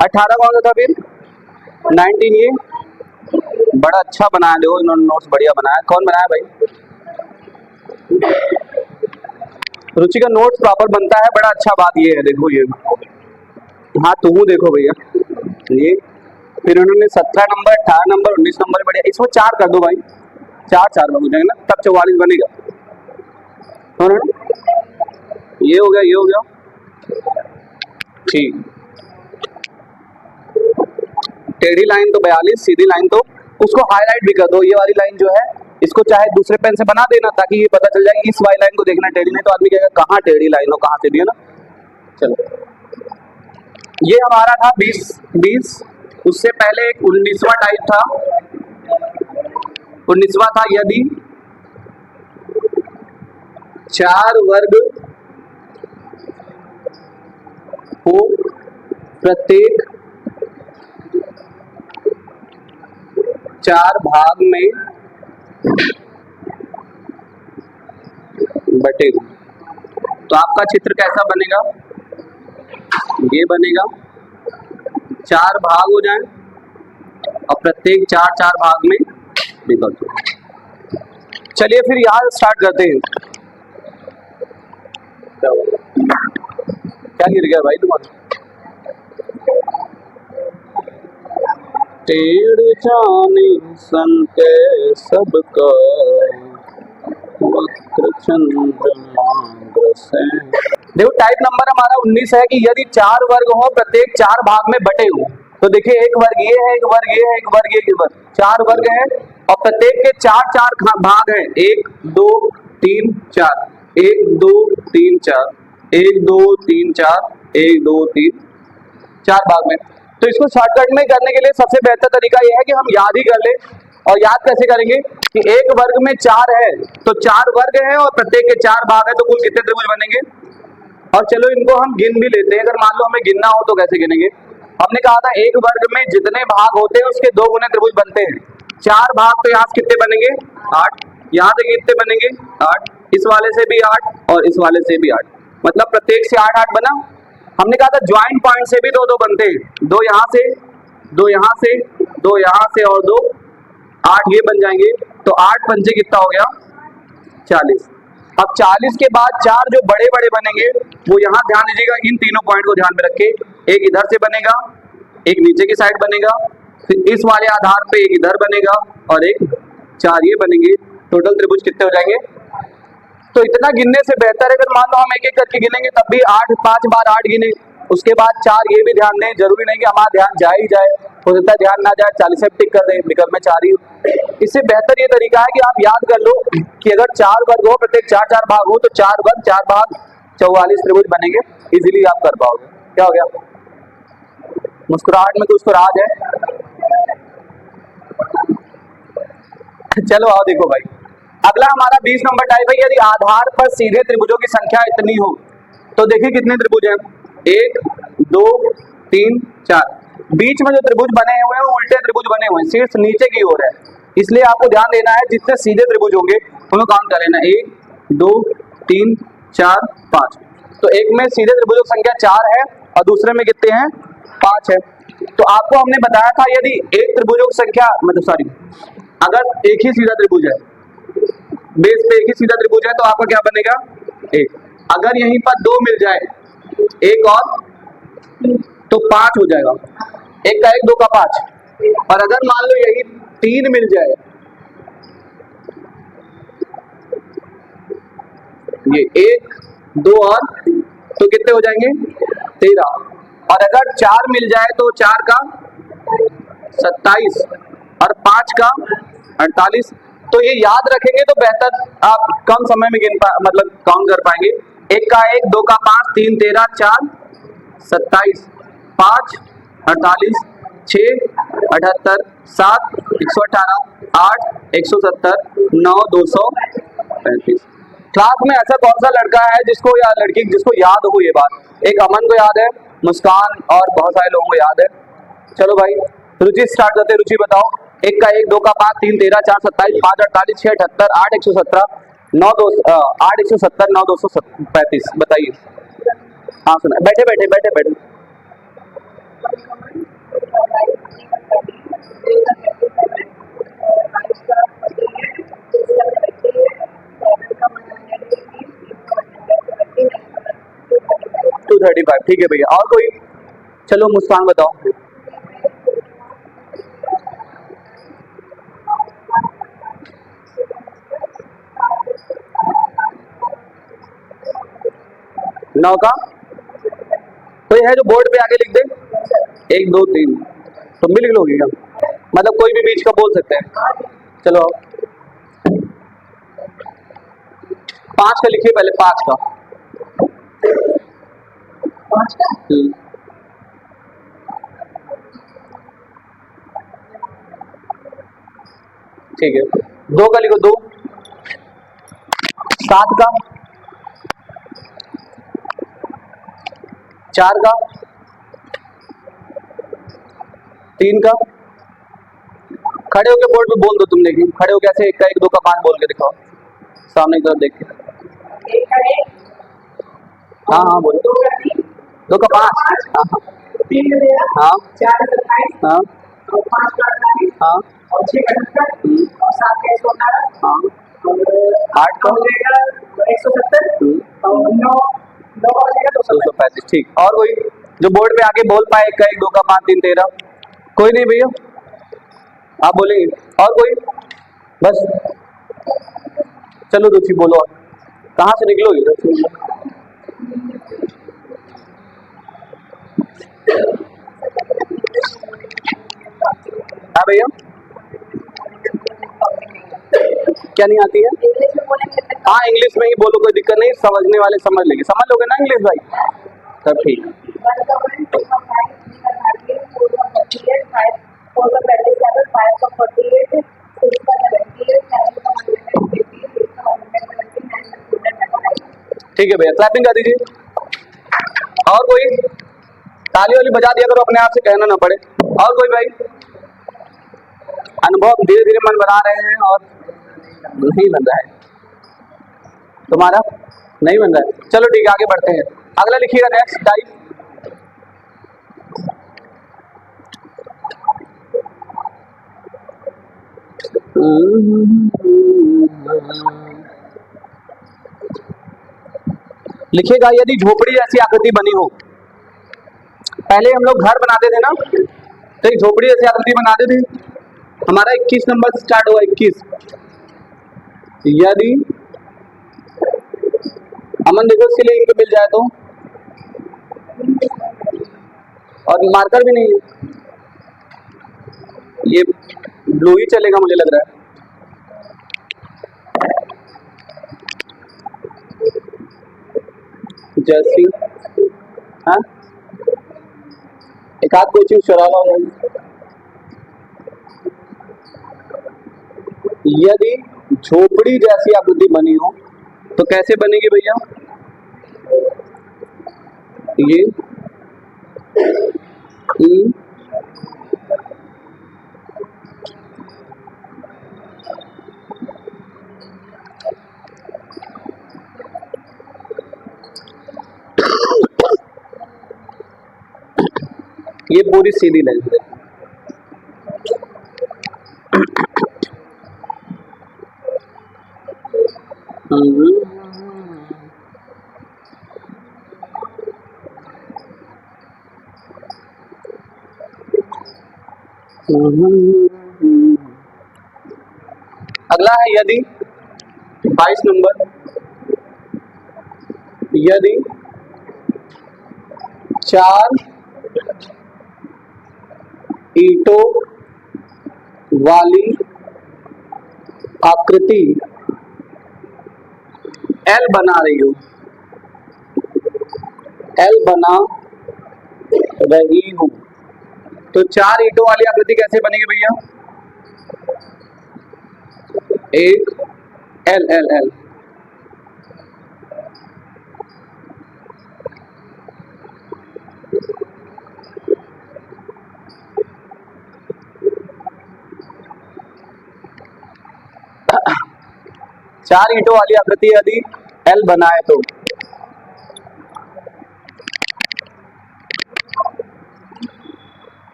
18 कौन सा था फिर? 19 ये बड़ा अच्छा बनाया, देखो इन्होंने नोट्स बढ़िया बनाया। कौन बनाया भाई? रुचि का नोट्स प्रॉपर बनता है, बड़ा अच्छा बात ये है। देखो ये, हाँ तुम देखो भैया ये, फिर उन्होंने 17 नंबर, 18 नंबर, 19 नंबर बढ़िया। इसमें 4 कर दो भाई, 4 4 हो जाएंगे ना, तब 44 बनेगा। ये हो गया, ये हो गया, ठीक। टेढ़ी लाइन तो 42, सीधी लाइन तो उसको हाईलाइट भी कर दो। ये वाली लाइन जो है इसको चाहे दूसरे पेन से बना देना, ताकि ये पता चल जाए इस वाली लाइन को देखना टेढ़ी, नहीं तो आदमी कहेगा कहाँ टेढ़ी लाइन हो, कहाँ सीधी है ना। चलो ये हमारा था 20। उससे पहले एक 19वां टाइप था। 19वां था यदि 4 वर्ग हो, प्रत्येक 4 भाग में बटे। तो आपका चित्र कैसा बनेगा? ये बनेगा, 4 भाग हो जाएं और प्रत्येक 4 4 भाग में विभक्त हो। चलिए फिर यहाँ स्टार्ट करते हैं। क्या गिर गया भाई तुम्हारा? टेढ़ जाने संत सबका, वक्र चंद्रमा से। देखो टाइप नंबर हमारा 19 है कि यदि 4 वर्ग हो, प्रत्येक 4 भाग में बटे हो। तो देखिए एक वर्ग ये है, एक वर्ग ये है, एक वर्ग ये, एक वर्ग, 4 वर्ग है और प्रत्येक के 4 4 भाग हैं। 1 2 3 4, 1 2 3 4, 1 2 3 4, 1 2 3 4 भाग में। तो इसको शॉर्टकट में करने के लिए सबसे बेहतर तरीका यह है कि हम याद ही कर ले। और याद कैसे करेंगे कि एक वर्ग में 4 है, तो 4 वर्ग है और प्रत्येक के 4 भाग है, तो कुल कितने त्रिभुज बनेंगे। और चलो इनको हम गिन भी लेते हैं, अगर मान लो हमें गिनना हो तो कैसे गिनेंगे। हमने कहा था एक वर्ग में जितने भाग होते हैं उसके 2 गुने त्रिभुज बनते हैं। 4 भाग तो यहाँ से कितने बनेंगे? 8। यहाँ से कितने बनेंगे? 8। इस वाले से भी 8 और इस वाले से भी 8, मतलब प्रत्येक से 8 8 बना। हमने कहा था ज्वाइंट पॉइंट से भी 2 2 बनते हैं, 2 यहाँ से, 2 यहाँ से, 2 यहाँ से और 2, 8 ये बन जाएंगे। तो 8 पंचे कितना हो गया? 40। अब 40 के बाद 4 जो बड़े बड़े बनेंगे वो यहाँ ध्यान दीजिएगा, इन तीनों पॉइंट को ध्यान में रखे। एक इधर से बनेगा, एक नीचे की साइड बनेगा, फिर इस वाले आधार पे एक इधर बनेगा और एक 4 ये बनेंगे। टोटल त्रिभुज कितने हो जाएंगे? तो इतना गिनने से बेहतर है अगर मान लो हम एक एक करके गिनेंगे तब भी 8 5 बार 8 गिने। उसके बाद 4 ये भी ध्यान दें, जरूरी नहीं कि हमारा ध्यान जाए ही जाए, हो सकता है ध्यान ना जाए, 40 से टिक कर दें, विकल्प में 4 ही। इससे बेहतर ये तरीका है कि आप याद कर लो कि अगर 4 वर्ग हो, प्रत्येक 4 4 भाग हो, तो 4 वर्ग 4 भाग 44 त्रिभुज बनेंगे। इजीली आप कर पाओगे। क्या हो गया? मुस्कुराहट में कुछ तो राज है। चलो आओ देखो भाई, अगला हमारा 20 नंबर टाइप है। यदि आधार पर सीधे त्रिभुजों की संख्या इतनी हो, तो देखिए कितने त्रिभुज हैं? 1 2 3 4। बीच में जो त्रिभुज बने हुए हैं वो उल्टे त्रिभुज बने हुए हैं, शीर्ष नीचे की ओर है, इसलिए आपको ध्यान देना है जितने सीधे त्रिभुज होंगे उनको काउंट कर लेना। 1 2 3 4 5। तो एक में सीधे त्रिभुजों की संख्या 4 है और दूसरे में कितने हैं? 5 है। तो आपको हमने बताया था यदि एक त्रिभुजों की संख्या, मतलब सॉरी, अगर एक ही सीधा त्रिभुज है, बेस पे एक ही सीधा त्रिभुज है, तो आपका क्या बनेगा? 1। अगर यहीं पर 2 मिल जाए, एक और, तो 5 हो जाएगा। 1 का 1 2 का 5। और अगर मान लो यही 3 मिल जाए, ये 1 2 और, तो कितने हो जाएंगे? 13। और अगर 4 मिल जाए तो 4 का 27 और 5 का 48। तो ये याद रखेंगे तो बेहतर, आप कम समय में मतलब काउंट कर पाएंगे। 1 का 1 2 का 5 3 13 4 27 5 48 6 78 7 118 8 170 9 235। क्लास में ऐसा कौन सा लड़का है जिसको या लड़की जिसको याद हो ये बात? एक अमन को याद है, मुस्कान और बहुत सारे लोगों को याद है। चलो भाई रुचि स्टार्ट करते। रुचि बताओ। 1 का 1 2 का 5 3 13 4 27 5 48 6 78 8 117 9 2 8 170 9 235। बताइए। हाँ सुना। बैठे बैठे बैठे बैठे। 235, ठीक है भैया। और कोई? चलो मुस्कान बताओ। नौ का कोई है जो बोर्ड पे आगे लिख दे? 1 2 3, तुम भी लिख लोगी क्या? मतलब कोई भी बीच का बोल सकते हैं। चलो 5 का लिखिए पहले, 5 का। ठीक है। 2 का लिखो, 2। 7 का, 4 का, 3 का। खड़े होके बोर्ड पे बोल दो तुम, देखिए खड़े होके ऐसे 1 का 1 2 का 5 बोल के दिखाओ सामने की तरफ देख के। हाँ हाँ बोलो। 2 का 5, हाँ हाँ 3 4 हाँ 5 हाँ और 6 और 7 हाँ 8 का 170 और 9 का बचेगा 235, ठीक। और कोई जो बोर्ड पे आके बोल पाए 1 का 1 2 का 5 3 13? कोई नहीं भैया, आप बोलेंगे। और कोई? बस चलो रुचि बोलो। और कहाँ से निकलोगी? इधर से निकलो। हाँ भैया, क्या नहीं आती है? हाँ इंग्लिश में ही बोलो, कोई दिक्कत नहीं, समझने वाले समझ लेंगे। समझ लोगे ना इंग्लिश भाई? तब ठीक। ठीक है भैया, क्लैपिंग कर दीजिए। और कोई? ताली वाली बजा दिया करो, अपने आप से कहना ना पड़े। और कोई भाई? अनुभव धीरे धीरे मन बना रहे हैं और नहीं बन रहा है तुम्हारा? नहीं बन रहा है, चलो ठीक है आगे बढ़ते हैं। अगला लिखिएगा, नेक्स्ट टाइप। लिखिएगा, यदि झोपड़ी जैसी आकृति बनी हो। पहले हम लोग घर बनाते थे ना, तो एक झोपड़ी जैसी आकृति बनाते थे। हमारा 21 नंबर से स्टार्ट हुआ, 21। यदि अमन देखो इसके लिए इंक मिल जाए तो, और मार्कर भी नहीं है, ये ब्लू ही चलेगा मुझे लग रहा है। जैसी हाँ एक आध कोई चीज चुरा लो। यदि झोपड़ी जैसी आकृति बनी हो तो कैसे बनेगी भैया? ये ये पूरी सीधी लाइन है। अगला है यदि, 22 नंबर। यदि 4 ईंटों वाली आकृति एल बना रही हो, एल बना रही हूं, तो 4 ईंटों वाली आकृति कैसे बनेगी भैया? एक एल एल एल। चार ईंटों वाली आकृति यदि एल बनाए तो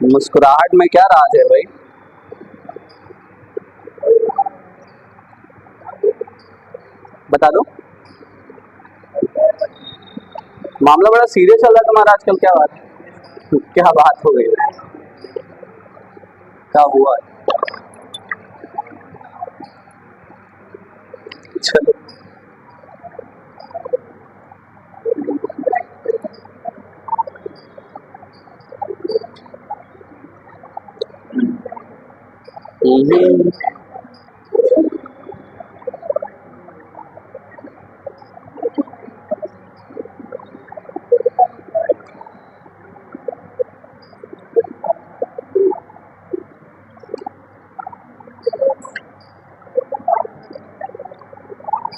मुस्कुराहट में क्या राज है भाई? बता दो। मामला बड़ा सीरियस चल रहा है तुम्हारा आजकल, क्या बात है? क्या बात हो गई, क्या हुआ? चलो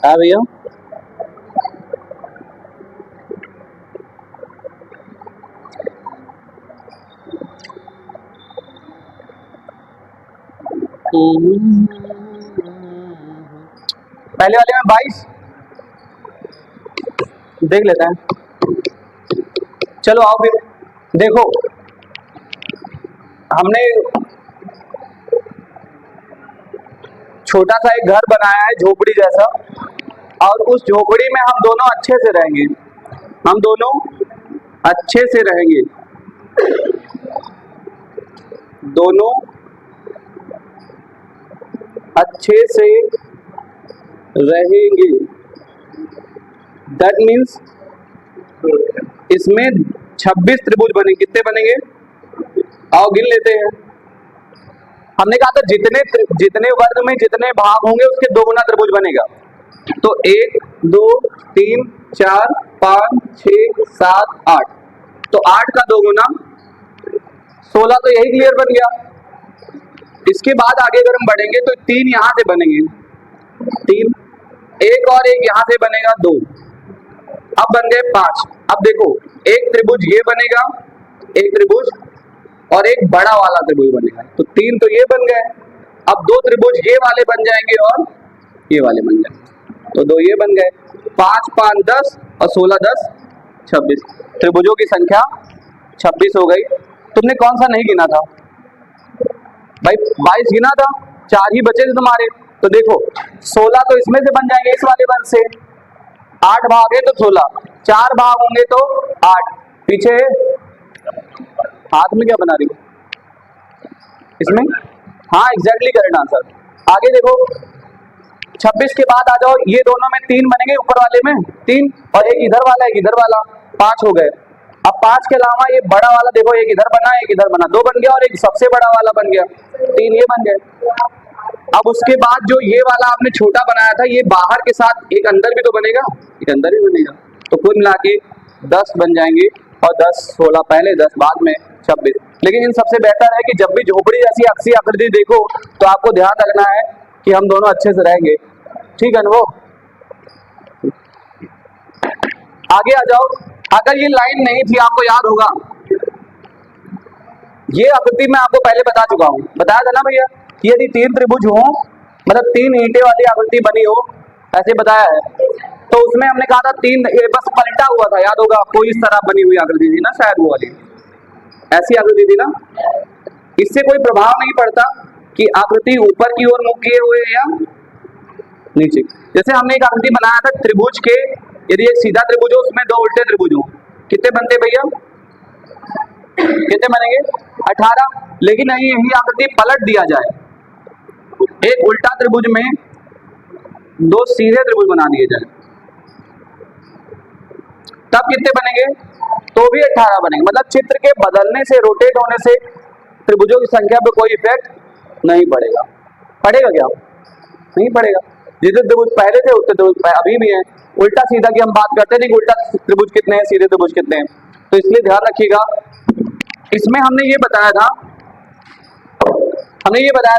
हाँ भैया, पहले वाले में 22 देख लेते हैं। चलो आओ फिर देखो, हमने छोटा सा एक घर बनाया है झोपड़ी जैसा, और उस झोपड़ी में हम दोनों अच्छे से रहेंगे, हम दोनों अच्छे से रहेंगे, दोनों अच्छे से रहेंगे। दैट मीन्स इसमें 26 त्रिभुज बनेंगे। कितने बनेंगे? आओ गिन लेते हैं। हमने कहा था जितने वर्ग में जितने भाग होंगे उसके 2 गुना त्रिभुज बनेगा। तो 1 2 3 4 5 6 7 8, तो 8 का 2 गुना 16, तो यही क्लियर बन गया। इसके बाद आगे अगर हम बढ़ेंगे तो 3 यहां से बनेंगे, 3, एक और एक यहां से बनेगा 2, अब बन गए 5। अब देखो एक त्रिभुज ये बनेगा, एक त्रिभुज और एक बड़ा वाला त्रिभुज बनेगा, तो 3 तो ये बन गए। अब 2 त्रिभुज ये वाले बन जाएंगे और ये वाले बन जाएंगे, तो 2 ये बन गए। 5 5 10 और 16 10 26, त्रिभुजों की संख्या 26 हो गई। तुमने कौन सा नहीं गिना था भाई? 22 गिना था, 4 ही बचे थे तुम्हारे। तो देखो 16 तो इसमें से बन जाएंगे, इस वाले बन से। 8 भाग है तो 16, 4 भाग होंगे तो 8। पीछे हाथ में क्या बना रही हो इसमें? हाँ एग्जैक्टली करेक्ट आंसर। आगे देखो 26 के बाद आ जाओ, ये दोनों में 3 बनेंगे, ऊपर वाले में 3 और एक इधर वाला एक इधर वाला, 5 हो गए। अब 5 के अलावा ये बड़ा वाला देखो, एक इधर बना एक इधर बना, 2 बन गया, और एक सबसे बड़ा वाला बन गया, 3 ये बन गए। अब उसके बाद जो ये वाला आपने छोटा बनाया था, ये बाहर के साथ एक अंदर भी तो बनेगा, एक अंदर भी बनेगा, तो कुल मिला के 10 बन जाएंगे, और 10 16 पहले 10 बाद में 26। लेकिन इन सबसे बेहतर है कि जब भी झोपड़ी जैसी अक्सी आकृति देखो तो आपको ध्यान रखना है कि हम दोनों अच्छे से रहेंगे, ठीक है ना? वो आगे आ जाओ। अगर ये लाइन नहीं थी, आपको याद होगा, ये आकृति मैं आपको पहले बता चुका हूं, बताया था ना भैया कि यदि 3 त्रिभुज हो, मतलब 3 ईंटें वाली आकृति बनी हो, ऐसे बताया है, तो उसमें हमने कहा था 3 बस पलटा हुआ था, याद होगा आपको, इस तरह बनी हुई आकृति थी ना, शायद वो वाली ऐसी आकृति थी ना। इससे कोई प्रभाव नहीं पड़ता कि आकृति ऊपर की ओर मुख किए हुए या नीचे। जैसे हमने एक आकृति बनाया था त्रिभुज के, यदि एक सीधा त्रिभुज हो उसमें 2 उल्टे त्रिभुज हो, कितने बनते भैया? कितने बनेंगे? 18। लेकिन नहीं, यही आकृति पलट दिया जाए, एक उल्टा त्रिभुज में 2 सीधे त्रिभुज बना दिए जाए, तब कितने बनेंगे? तो भी 18 बनेंगे। मतलब चित्र के बदलने से, रोटेट होने से त्रिभुजों की संख्या पर कोई इफेक्ट नहीं पड़ेगा। पड़ेगा क्या? नहीं पड़ेगा। जितने त्रिभुज पहले थे उतने त्रिभुज अभी भी हैं। उल्टा सीधा की हम बात करते नहीं, उल्टा त्रिभुज कितने हैं, सीधे त्रिभुज कितने हैं, तो इसलिए ध्यान रखिएगा। इसमें हमने ये बताया था,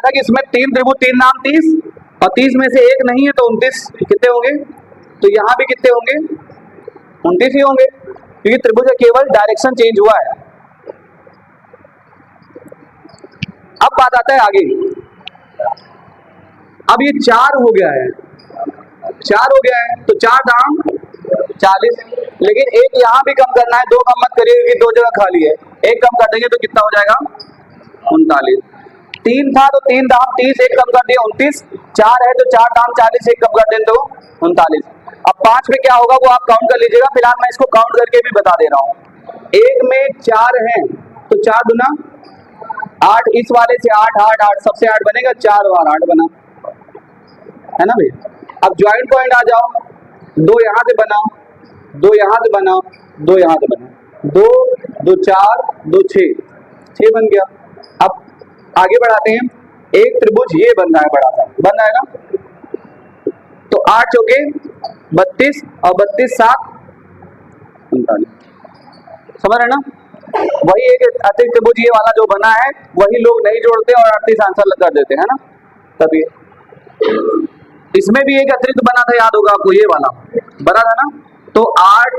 कि इसमें 3 त्रिभुज 3 नाम 30, और 30 में से एक नहीं है तो 29 कितने होंगे? तो यहाँ भी कितने होंगे? 29 ही होंगे, क्योंकि त्रिभुज का केवल डायरेक्शन चेंज हुआ है। अब बात आता है आगे। अब ये 4 हो गया है, 4 हो गया है, तो 4 दाम 40, लेकिन एक यहाँ भी कम करना है, 2 कम मत करिए क्योंकि 2 जगह खाली है, एक कम कर देंगे तो कितना हो जाएगा? 39। 3 था तो 3 दाम 30, एक कम कर दिया 29, 4 है तो 4 दाम 40, एक कम कर दें तो 39। अब 5 में क्या होगा वो आप काउंट कर लीजिएगा, फिलहाल मैं इसको काउंट करके भी बता दे रहा हूँ। एक में 4 है तो 4 दूना 8, इस वाले से 8 8 8 सबसे 8 बनेगा, 4 और 8 बना, है ना भैया। अब ज्वाइंट पॉइंट आ जाओ, 2 यहाँ से बना, 2 यहाँ से बना, 2 यहाँ से बना, 2 2 4 2 6 बन गया। अब आगे बढ़ाते हैं, एक त्रिभुज ये बन रहा है, बड़ा सा बन रहा है ना, तो 8 चौके 32 और 32 7 39, समझ रहे ना। वही एक अतिरिक्त त्रिभुज ये वाला जो बना है वही लोग नहीं जोड़ते और 38 आंसर कर देते हैं ना। तभी इसमें भी एक अतिरिक्त बना था, याद होगा आपको, ये वाला बना था ना। तो 8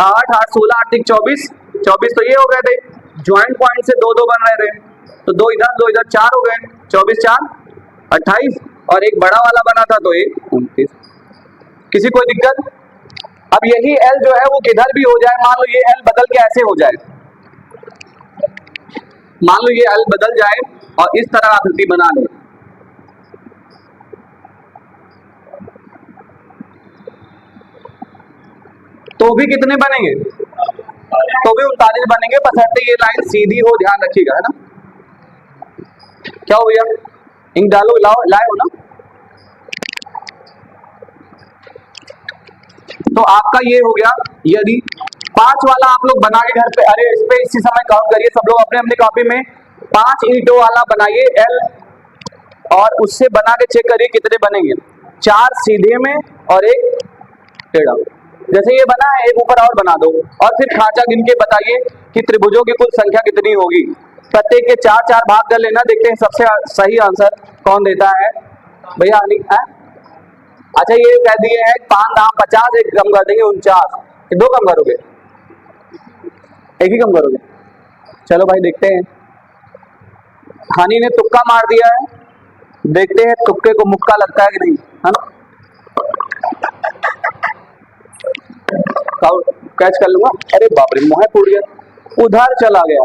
8 8 16 8 24 24 तो ये हो गए थे, ज्वाइंट पॉइंट से 2 2 बन रहे थे, तो 2 इधर 4 हो गए, 24 4 28, और एक बड़ा वाला बना था तो एक 29। किसी कोई दिक्कत? अब यही L जो है वो किधर भी हो जाए, मान लो ये L बदल के ऐसे हो जाए, मान लो ये L बदल जाए और इस तरह आकृति बना ले, तो भी कितने बनेंगे? तो भी 39 बनेंगे, बशर्ते ये लाइन सीधी हो, ध्यान रखिएगा, है ना। क्या हो भैया, इंक डालो, लाए हो ना। तो आपका ये हो गया। यदि 5 वाला आप लोग बना के घर पे, अरे इस पे इसी समय काउंट करिए सब लोग अपने अपने कॉपी में, 5 ईंटों वाला बनाइए L, और उससे बना के चेक करिए कितने बनेंगे, 4 सीधे में और एक टेढ़ा। जैसे ये बना है, एक ऊपर और बना दो, और फिर खांचा गिन के बताइए कि त्रिभुजों की कुल संख्या कितनी होगी। प्रत्येक के 4 4 भाग कर लेना, देखते हैं सबसे सही आंसर कौन देता है भैया। अच्छा ये कह दिए हैं 5 दाम 50, एक कम कर देंगे 49, 2 कम करोगे, एक ही कम करोगे। चलो भाई देखते हैं, हानि ने तुक्का मार दिया है, देखते हैं तुक्के को मुक्का लगता है कि नहीं, है ना। कैच कर लूंगा, अरे बाप रे मुँह फूट गया, उधर चला गया,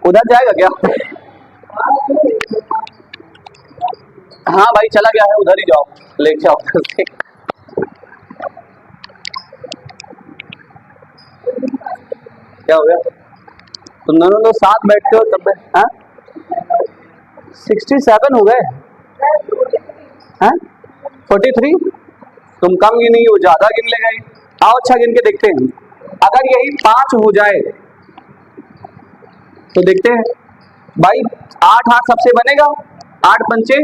उधर जाएगा क्या? हाँ भाई चला गया है, उधर ही जाओ, ले जाओ उधर से। क्या हो गया? तुम दोनों लोग साथ बैठते हो तब, हाँ 67 हो गए हैं, 43, तुम कम गिनी हो, ज्यादा गिन ले गए। आओ अच्छा गिन के देखते हैं, अगर यही 5 हो जाए तो देखते हैं भाई, 8 8 सबसे बनेगा, 8 पंचे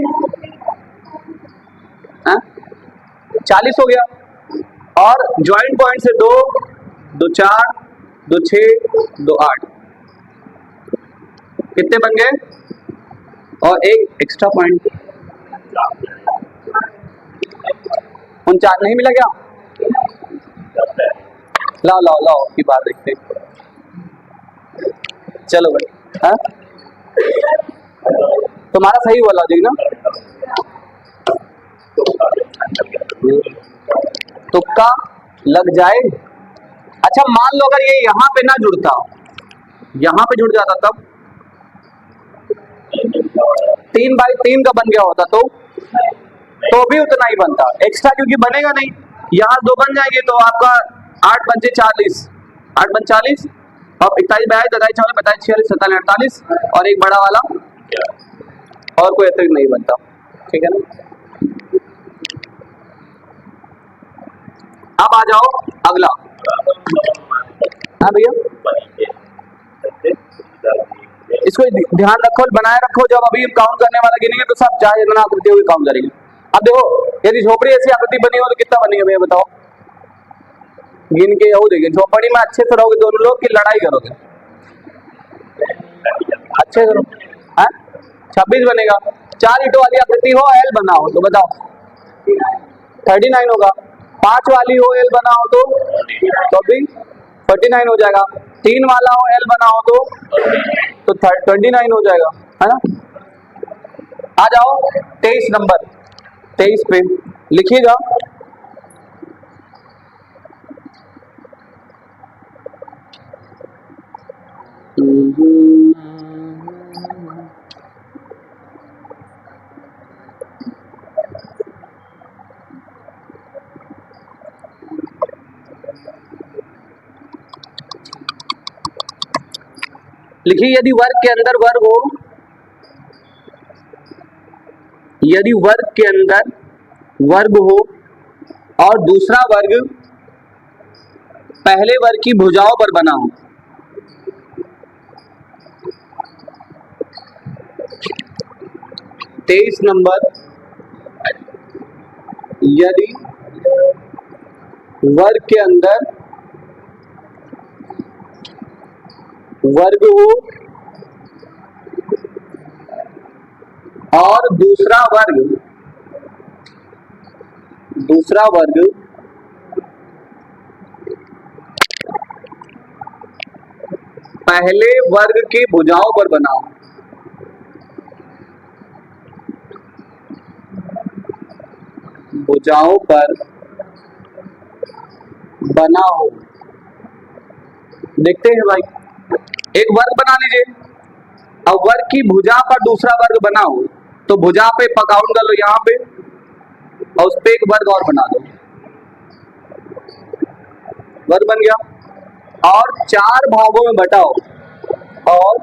40 हो गया, और ज्वाइंट पॉइंट से 2 2 4 2 6 2 8 कितने बन गए, और एक एक्स्ट्रा पॉइंट 49 नहीं मिला क्या? लाओ लाओ लाओ की बात देखते हैं, चलो भाई, हाँ तुम्हारा सही हुआ लॉजिक ना, तुक्का लग जाए। अच्छा मान लो अगर ये यहाँ पे ना जुड़ता, यहाँ पे जुड़ जाता, तब 3/3 का बन गया होता, तो भी उतना ही बनता, एक्स्ट्रा क्योंकि बनेगा नहीं, यहाँ 2 बन जाएंगे तो आपका 8 पंचे 40, 8 पंचे 40, और 41 22 23 24 25 46 47 48, और एक बड़ा वाला, और कोई अतिरिक्त नहीं बनता, ठीक है ना। अब आ जाओ अगला, हाँ भैया इसको ध्यान रखो, बनाए रखो, जब अभी काउंट करने वाला गिनेंगे तो सब चाहे इतना आकृति हुई काउंट करेंगे। अब देखो यदि झोपड़ी ऐसी आकृति बनी हो तो कितना बनी है भैया बताओ, गिन के हो देखिए, झोपड़ी में अच्छे से रहोगे दोनों लोग की लड़ाई करोगे, अच्छे से रहो, 26 बनेगा। 4 ईंटों वाली आकृति हो, L बना हो तो बताओ 39 होगा, 5 वाली हो L बना हो तो भी 49 हो जाएगा, 3 वाला हो L बना हो तो 29 हो जाएगा, है ना। आ जाओ 23 नंबर, 23 पे लिखिएगा, लिखिए यदि वर्ग के अंदर वर्ग हो, यदि वर्ग के अंदर वर्ग हो और दूसरा वर्ग पहले वर्ग की भुजाओं पर बना हो। 23 नंबर, यदि वर्ग के अंदर वर्ग हो और दूसरा वर्ग पहले वर्ग की भुजाओं पर बना हो। भुजाओं पर बना हो। देखते हैं भाई, एक वर्ग बना लीजिए, अब वर्ग की भुजा पर दूसरा वर्ग बना हो तो भुजा पे काउंट कर लो यहां पे और उस पे एक वर्ग और बना दो, वर्ग बन गया। और 4 भागों में बटा हो और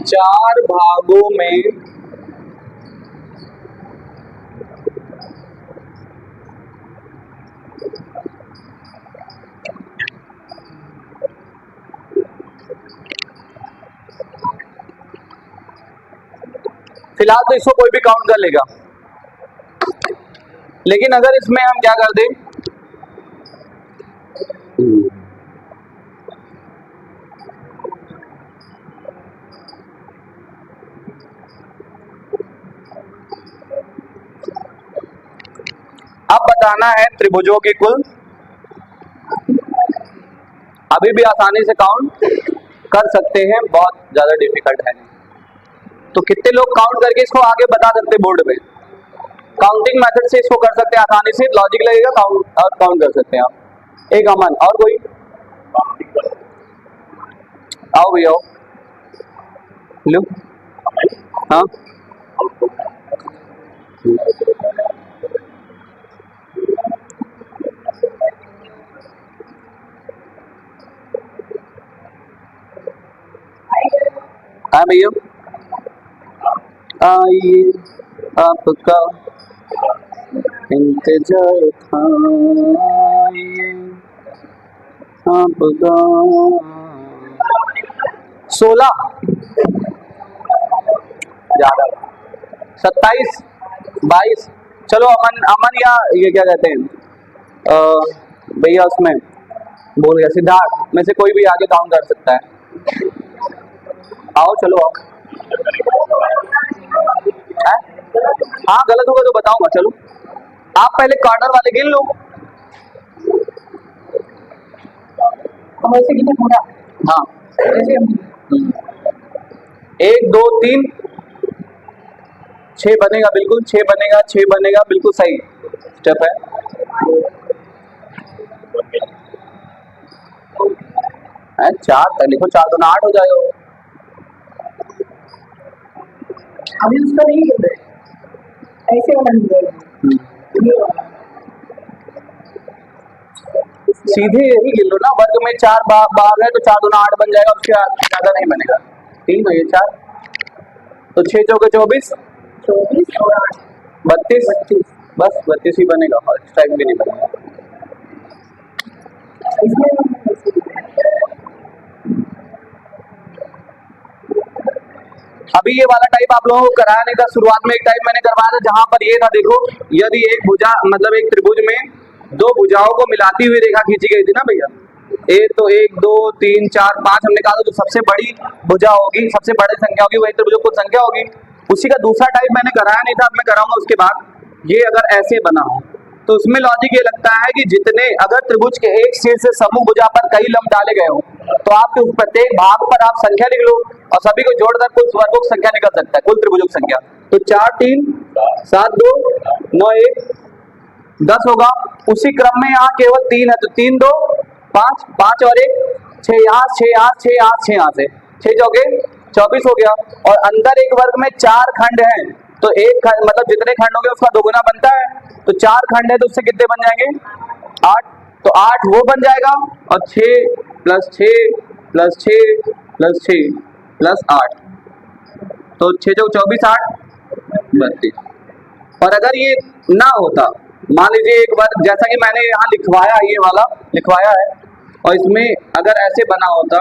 4 भागों में फिलहाल तो इसको कोई भी काउंट कर लेगा, लेकिन अगर इसमें हम क्या कर दें, अब बताना है त्रिभुजों की कुल, अभी भी आसानी से काउंट कर सकते हैं, बहुत ज्यादा डिफिकल्ट है नहीं। तो कितने लोग काउंट करके इसको आगे बता सकते बोर्ड पे, काउंटिंग मेथड से इसको कर सकते हैं आसानी से, लॉजिक लगेगा काउंट और काउंट कर सकते हैं आप। एक अमन और कोई, आओ भैया आओ, लो हाँ हाँ भैया, आइए आपका इंतजार था, आइए आपका 16 ज्यादा 27 22, चलो अमन अमन या ये क्या कहते हैं भैया उसमें बोल गया सिद्धार्थ में से कोई भी आगे काउंट कर सकता है, आओ चलो आओ। हाँ गलत होगा तो बताऊंगा, चलो आप पहले कॉर्नर वाले गिन लो। हम ऐसे गिने पूरा, हाँ ऐसे हम 1 2 3 6 बनेगा, बिल्कुल 6 बनेगा, 6 बनेगा, बिल्कुल सही स्टेप है। है 4 तक लिखो, 4 2 8 हो जाएगा। अभी उसका नहीं गिन रहे, ऐसे वाला गिन रहे, ये वाला। सीधे यही गिन लो ना, वर्ग में 4 बार है तो 4 2 8 बन जाएगा, उसके ज्यादा नहीं बनेगा। 3 है ये 4 तो 6 चौके 24 24 और 8 32, बस 32 ही बनेगा और एक्स्ट्रा भी नहीं बनेगा। इसमें हम ऐसे गिन रहे हैं। अभी ये वाला टाइप आप लोगों को कराया नहीं था, शुरुआत में एक टाइप मैंने करवाया था जहां पर ये था, देखो यदि एक भुजा मतलब एक त्रिभुज में 2 भुजाओं को मिलाती हुई रेखा खींची गई थी ना भैया, एक तो 1 2 3 4 5 हमने कहा था, तो सबसे बड़ी भुजा होगी, सबसे बड़ी संख्या होगी वही त्रिभुज कुल संख्या होगी। उसी का दूसरा टाइप मैंने कराया नहीं था, अब मैं कराऊंगा उसके बाद। ये अगर ऐसे बना हो तो उसमें लॉजिक ये लगता है कि जितने अगर त्रिभुज के एक सिर से समूह भुजा पर कई लंब डाले गए हो तो आपके उस प्रत्येक भाग पर आप संख्या लिख लो और सभी को जोड़कर कुल वर्गों की संख्या निकल सकता है, कुल त्रिभुजों की संख्या। तो 4 3 7 2 9 1 10 होगा। उसी क्रम में यहाँ केवल 3 है तो 3 2 5 5 और 1 6, यहाँ 6 यहाँ 6 यहाँ 6 यहाँ से 6 चौके 24 हो गया। और अंदर एक वर्ग में 4 खंड हैं तो एक खंड मतलब जितने खंड होंगे उसका दोगुना बनता है, तो 4 खंड है तो उससे कितने बन जाएंगे 8। तो 8 वो बन जाएगा और 6 + 6 + 6 + 6 + 8, तो 6 × 24 8 32। और अगर ये ना होता, मान लीजिए एक बार जैसा कि मैंने यहाँ लिखवाया, ये वाला लिखवाया है, और इसमें अगर ऐसे बना होता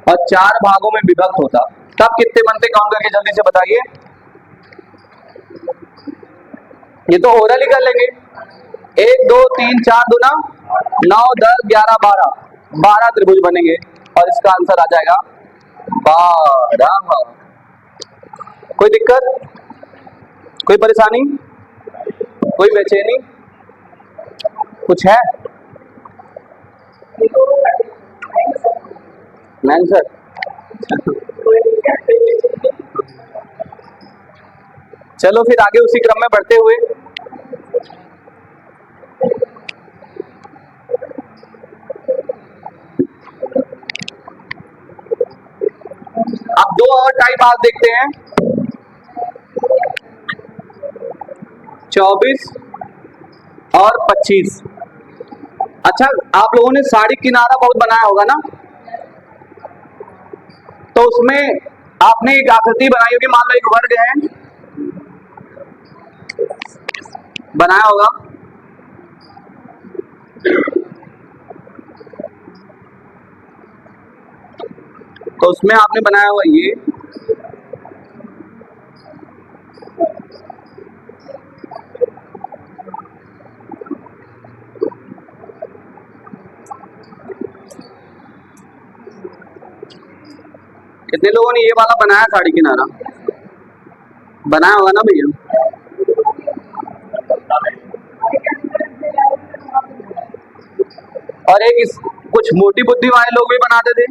और 4 भागों में विभक्त होता, तब कितने बनते काउंट करके जल्दी से बताइए। ये तो ओरल ही कर लेंगे। 1 2 3 4 दूना 9 10 11 12, 12 त्रिभुज बनेंगे और इसका आंसर आ जाएगा 12। कोई दिक्कत, कोई परेशानी, कोई बेचैनी, कुछ है? नहीं सर। चलो फिर आगे उसी क्रम में बढ़ते हुए अब 2 और टाइप आप देखते हैं, 24 और 25। अच्छा, आप लोगों ने साड़ी किनारा बहुत बनाया होगा ना, तो उसमें आपने एक आकृति बनाई होगी, मान लो एक वर्ग है, बनाया होगा। तो उसमें आपने बनाया हुआ ये, कितने लोगों ने ये वाला बनाया साड़ी किनारा? बनाया होगा ना भैया? और एक इस कुछ मोटी बुद्धि वाले लोग भी बनाते थे।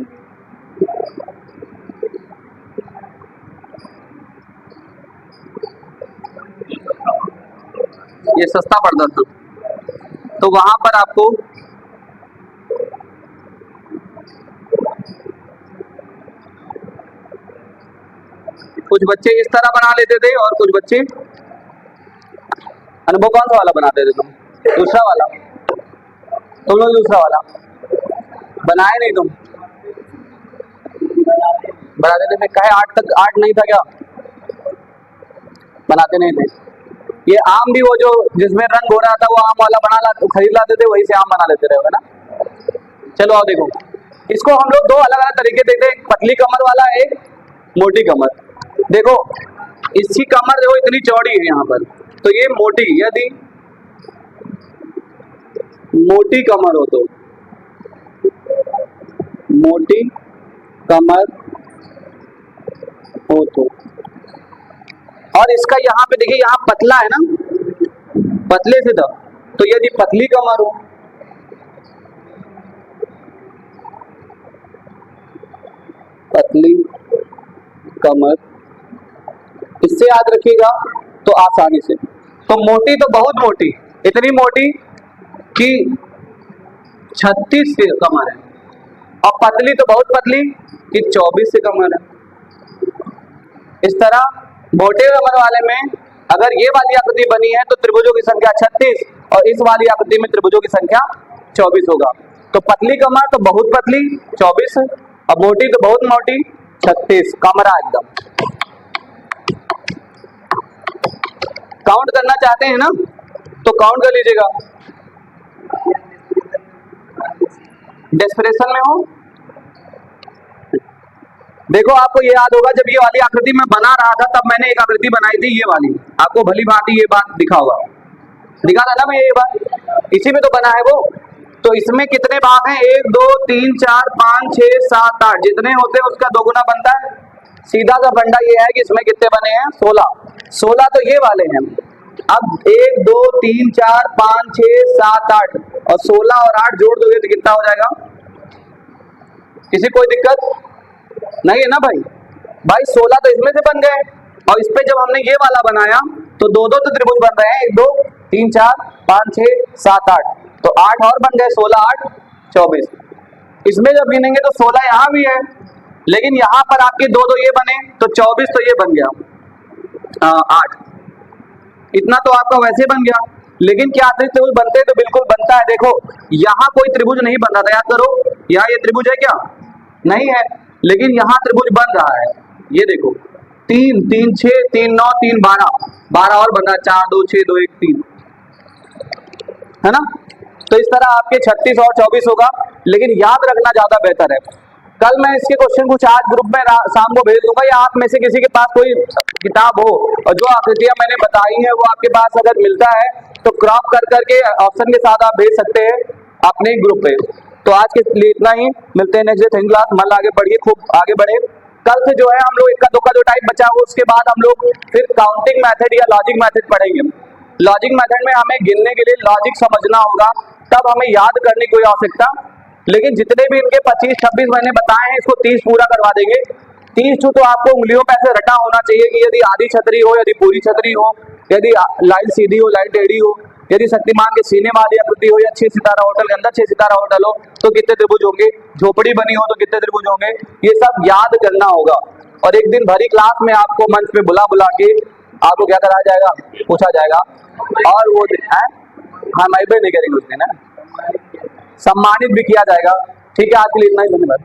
ये सस्ता पड़ता था, तो वहां पर आपको कुछ बच्चे इस तरह बना लेते थे और कुछ बच्चे, अनुभव कौन सा वाला बनाते थे तुम? दूसरा वाला? तुम लोग दूसरा वाला बनाए नहीं? तुम बनाते थे? कहे 8 तक, 8 नहीं था क्या? बनाते नहीं थे? ये आम भी वो जो जिसमें रंग हो रहा था वो आम वाला खरीद लाते थे, वही से आम बना लेते रहे ना। चलो आओ देखो, इसको हम लोग 2 अलग अलग तरीके देखते हैं, एक पतली कमर वाला, एक मोटी कमर। देखो इसकी कमर देखो इतनी चौड़ी है यहाँ पर, तो ये मोटी, यदि मोटी कमर हो तो मोटी कमर हो तो, और इसका यहाँ पे देखिए यहाँ पतला है ना, पतले से तब, तो यदि पतली कमर हो, पतली कमर, इससे याद रखिएगा तो आसानी से। तो मोटी तो बहुत मोटी, इतनी मोटी कि 36 से कमर है, और पतली तो बहुत पतली कि 24 से कमर है। इस तरह मोटे कमर वाले में अगर ये वाली आकृति बनी है तो त्रिभुजों की संख्या 36 और इस वाली आकृति में त्रिभुजों की संख्या 24 होगा। तो पतली कमर तो बहुत पतली 24 और मोटी तो बहुत मोटी 36, कमरा एकदम। काउंट करना चाहते हैं ना तो काउंट कर लीजिएगा। डेस्परेशन में हो, देखो आपको ये याद होगा जब ये वाली आकृति में बना रहा था तब मैंने एक आकृति बनाई थी ये वाली, आपको भली भांति ये बात दिखा होगा, दिखा था ना भैया ये बात, इसी में तो बना है वो। तो इसमें कितने भाग हैं? 1 2 3 4 5 6 7 8, जितने होते हैं उसका 2 गुना बनता है। सीधा सा फंडा ये है कि इसमें कितने बने हैं? 16 तो ये वाले हैं। अब 1 2 3 4 5 6 7 8 और 16 और 8 जोड़ दोगे तो कितना हो जाएगा? किसी कोई दिक्कत नहीं है ना भाई? भाई 16 तो इसमें से बन गए, और इस पे जब हमने ये वाला बनाया तो 2 तो त्रिभुज बन रहे हैं, 1 2 3 4 5 6 7 8, तो 8 और बन गए, 16 8 24। इसमें जब गिनेंगे तो 16 यहाँ भी है, लेकिन यहाँ पर आपके 2 ये बने तो 24 तो ये बन गया 8, इतना तो आपका वैसे बन गया। लेकिन क्या त्रिभुज बनते हैं? तो बिल्कुल बनता है। देखो यहाँ कोई त्रिभुज नहीं बन रहा था, याद करो, यहाँ ये त्रिभुज है क्या? नहीं है, लेकिन यहाँ त्रिभुज बन रहा है। ये देखो 3 3 6 3 9 3 12 12 और बन रहा है, 4 2 6 2 1 3, है ना? तो इस तरह आपके 36 और 24 होगा, लेकिन याद रखना ज्यादा बेहतर है। कल मैं इसके क्वेश्चन कुछ आज ग्रुप में शाम को भेज दूंगा, या आप में से किसी के पास कोई किताब हो और जो आकृतियां मैंने बताई हैं वो आपके पास अगर मिलता है तो क्रॉप कर करके ऑप्शन के साथ आप भेज सकते हैं अपने ग्रुप पे। तो आज के लिए इतना ही, मिलते हैं नेक्स्ट डे। थैंक क्लास, मन आगे बढ़िए, खूब आगे बढ़े। कल से जो है हम लोग इक्का दुक्का जो टाइप बचा हो उसके बाद हम लोग फिर काउंटिंग मेथड या लॉजिक मेथड पढ़ेंगे। लॉजिक मेथड में हमें गिनने के लिए लॉजिक समझना होगा, तब हमें याद करने की कोई आवश्यकता। लेकिन जितने भी इनके 25-26 मैंने बताए हैं इसको 30 पूरा करवा देंगे। 30 तो आपको उंगलियों पे ऐसे रटा होना चाहिए कि यदि आधी छतरी हो, यदि पूरी छतरी हो, यदि लाइन सीधी हो, लाइन टेढ़ी हो, यदि शक्तिमान के सीने वाली आकृति हो, या 6 सितारा होटल के अंदर 6 सितारा होटल हो तो कितने त्रिभुज होंगे, झोपड़ी बनी हो तो कितने त्रिभुज होंगे, ये सब याद करना होगा। और एक दिन भरी क्लास में आपको मंच पे बुला बुला के आपको क्या कराया जाएगा, पूछा जाएगा, और वो है हाँ माइबे नहीं करेंगे उस दिन, सम्मानित भी किया जाएगा। ठीक है, आज के लिए इतना ही, धन्यवाद।